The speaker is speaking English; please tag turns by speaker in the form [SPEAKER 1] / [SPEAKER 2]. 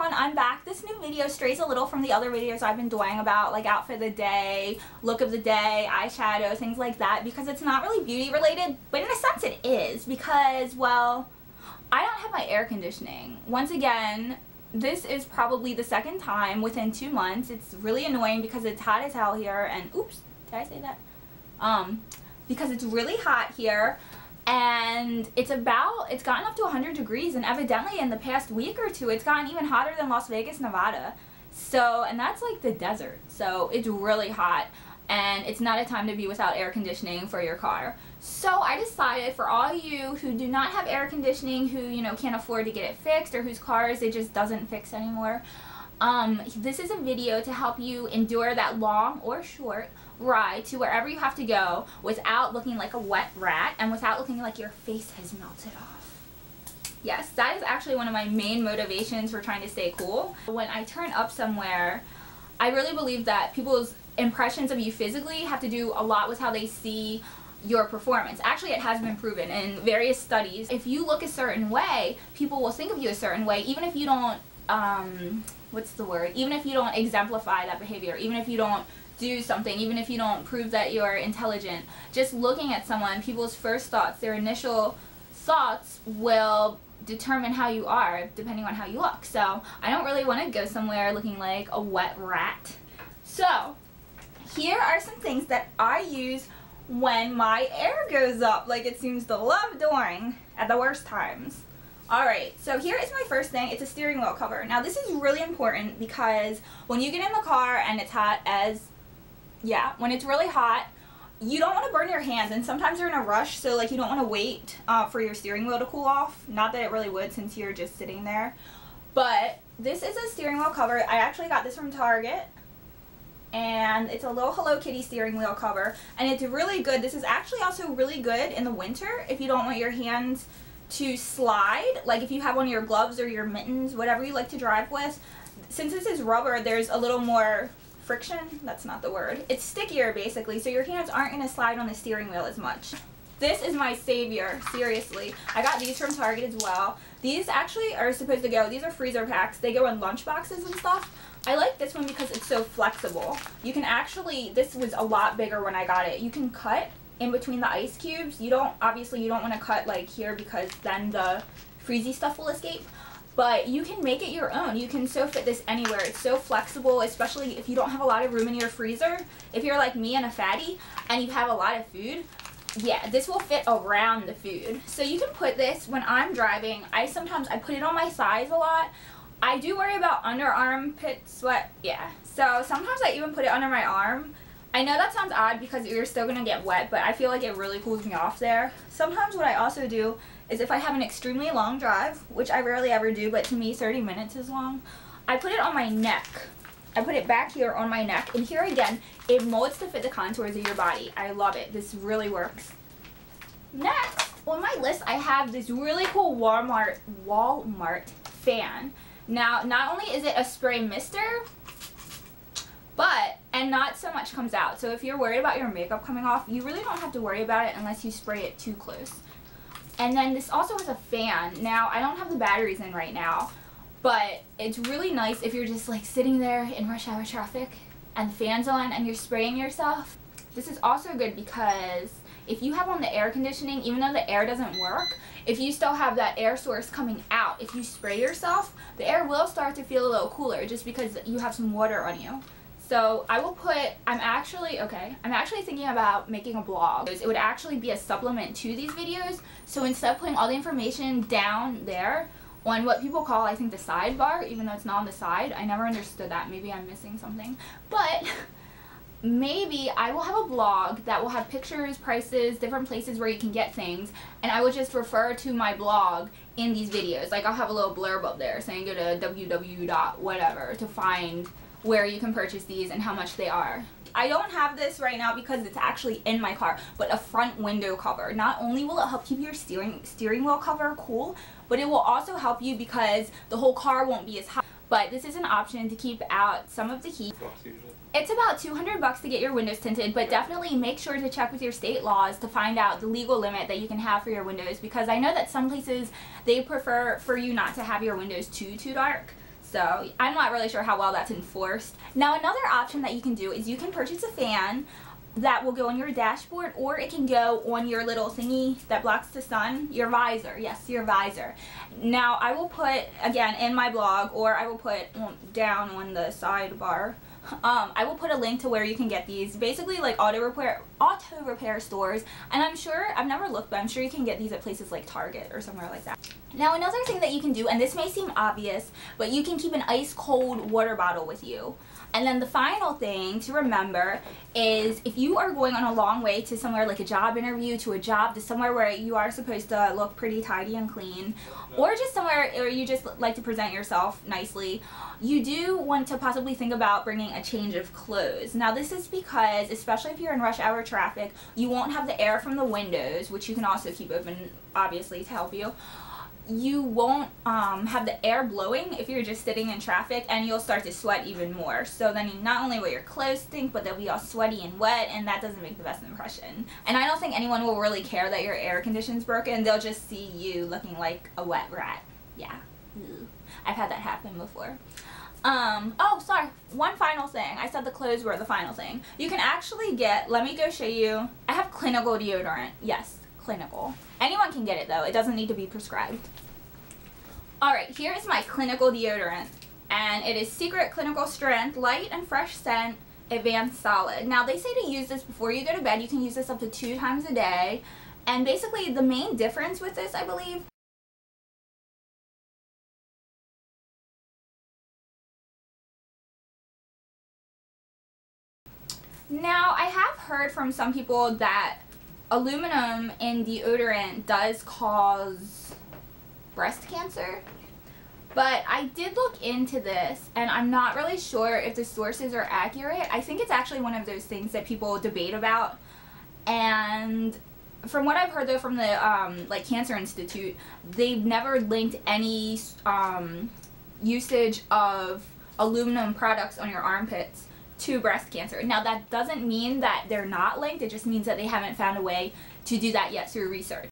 [SPEAKER 1] everyone, I'm back. This new video strays a little from the other videos I've been doing about like outfit of the day, look of the day, eyeshadow, things like that, because it's not really beauty related, but in a sense it is, because, well, I don't have my air conditioning. Once again, this is probably the second time within 2 months. It's really annoying because it's hot as hell here, and oops, did I say that? Because it's really hot here. And it's gotten up to 100 degrees, and evidently in the past week or two it's gotten even hotter than Las Vegas, Nevada. So, and that's like the desert, so it's really hot, and it's not a time to be without air conditioning for your car. So I decided, for all you who do not have air conditioning, who, you know, can't afford to get it fixed, or whose cars it just doesn't fix anymore, this is a video to help you endure that long or short ride to wherever you have to go without looking like a wet rat and without looking like your face has melted off. Yes, that is actually one of my main motivations for trying to stay cool. When I turn up somewhere, I really believe that people's impressions of you physically have to do a lot with how they see your performance. Actually, it has been proven in various studies. If you look a certain way, people will think of you a certain way, even if you don't even if you don't exemplify that behavior, even if you don't do something, even if you don't prove that you're intelligent. Just looking at someone, people's first thoughts, their initial thoughts will determine how you are depending on how you look. So I don't really want to go somewhere looking like a wet rat. So here are some things that I use when my air goes up, like it seems to love doing at the worst times. Alright, so here is my first thing. It's a steering wheel cover. Now this is really important because when you get in the car and it's hot when it's really hot, you don't want to burn your hands, and sometimes you're in a rush, so like you don't want to wait for your steering wheel to cool off. Not that it really would, since you're just sitting there. But this is a steering wheel cover. I actually got this from Target, and it's a little Hello Kitty steering wheel cover, and it's really good. This is actually also really good in the winter if you don't want your hands to slide, like if you have one of your gloves or your mittens, whatever you like to drive with. Since this is rubber, there's a little more friction. That's not the word. It's stickier basically, so your hands aren't going to slide on the steering wheel as much. This is my savior, seriously. I got these from Target as well. These actually are supposed to go, these are freezer packs. They go in lunch boxes and stuff. I like this one because it's so flexible. You can actually, this was a lot bigger when I got it. You can cut in between the ice cubes. Obviously you don't want to cut like here because then the freezy stuff will escape. But you can make it your own. You can so fit this anywhere. It's so flexible, especially if you don't have a lot of room in your freezer. If you're like me and a fatty and you have a lot of food, yeah, this will fit around the food. So you can put this when I'm driving. Sometimes I put it on my thighs a lot. I do worry about underarm pit sweat, yeah. So sometimes I even put it under my arm. I know that sounds odd because you're still going to get wet, but I feel like it really cools me off there. Sometimes what I also do is if I have an extremely long drive, which I rarely ever do, but to me 30 minutes is long, I put it on my neck. I put it back here on my neck, and here again, it molds to fit the contours of your body. I love it. This really works. Next, on my list, I have this really cool Walmart fan. Now, not only is it a spray mister, and not so much comes out. So if you're worried about your makeup coming off, you really don't have to worry about it unless you spray it too close. And then this also has a fan. Now, I don't have the batteries in right now, but it's really nice if you're just like sitting there in rush hour traffic and the fan's on and you're spraying yourself. This is also good because if you have on the air conditioning, even though the air doesn't work, if you still have that air source coming out, if you spray yourself, the air will start to feel a little cooler just because you have some water on you. So I will put, I'm actually thinking about making a blog. It would actually be a supplement to these videos. So instead of putting all the information down there on what people call, I think, the sidebar, even though it's not on the side, I never understood that. Maybe I'm missing something. But maybe I will have a blog that will have pictures, prices, different places where you can get things, and I will just refer to my blog in these videos. Like I'll have a little blurb up there saying go to www.whatever to find where you can purchase these and how much they are. I don't have this right now because it's actually in my car, but a front window cover. Not only will it help keep your steering wheel cover cool, but it will also help you because the whole car won't be as hot. But this is an option to keep out some of the heat. It's about $200 to get your windows tinted, but definitely make sure to check with your state laws to find out the legal limit that you can have for your windows, because I know that some places they prefer for you not to have your windows too dark. So I'm not really sure how well that's enforced. Now another option that you can do is you can purchase a fan that will go on your dashboard, or it can go on your little thingy that blocks the sun, your visor. Yes, your visor. Now I will put, again, in my blog, or I will put down on the sidebar, I will put a link to where you can get these. Basically like auto repair stores, and I'm sure, I've never looked, but I'm sure you can get these at places like Target or somewhere like that. Now another thing that you can do, and this may seem obvious, but you can keep an ice cold water bottle with you. And then the final thing to remember is if you are going on a long way to somewhere like a job interview, to a job, to somewhere where you are supposed to look pretty tidy and clean, or just somewhere where you just like to present yourself nicely, you do want to possibly think about bringing a change of clothes. Now this is because, especially if you're in rush hour traffic, you won't have the air from the windows, which you can also keep open obviously to help you. You won't have the air blowing if you're just sitting in traffic, and you'll start to sweat even more. So then not only will your clothes stink, but they'll be all sweaty and wet, and that doesn't make the best impression. And I don't think anyone will really care that your air condition's broken. They'll just see you looking like a wet rat. Yeah. I've had that happen before. Oh, sorry. One final thing. I said the clothes were the final thing. You can actually get, let me go show you. I have clinical deodorant. Yes, clinical. Anyone can get it though. It doesn't need to be prescribed. Alright, here is my clinical deodorant. And it is Secret Clinical Strength, Light and Fresh Scent, Advanced Solid. Now they say to use this before you go to bed. You can use this up to 2 times a day. And basically the main difference with this, I believe, now I have heard from some people that aluminum in deodorant does cause breast cancer, but I did look into this and I'm not really sure if the sources are accurate. I think it's actually one of those things that people debate about, and from what I've heard though from the like Cancer Institute, they've never linked any usage of aluminum products on your armpits to breast cancer. Now that doesn't mean that they're not linked, it just means that they haven't found a way to do that yet through research.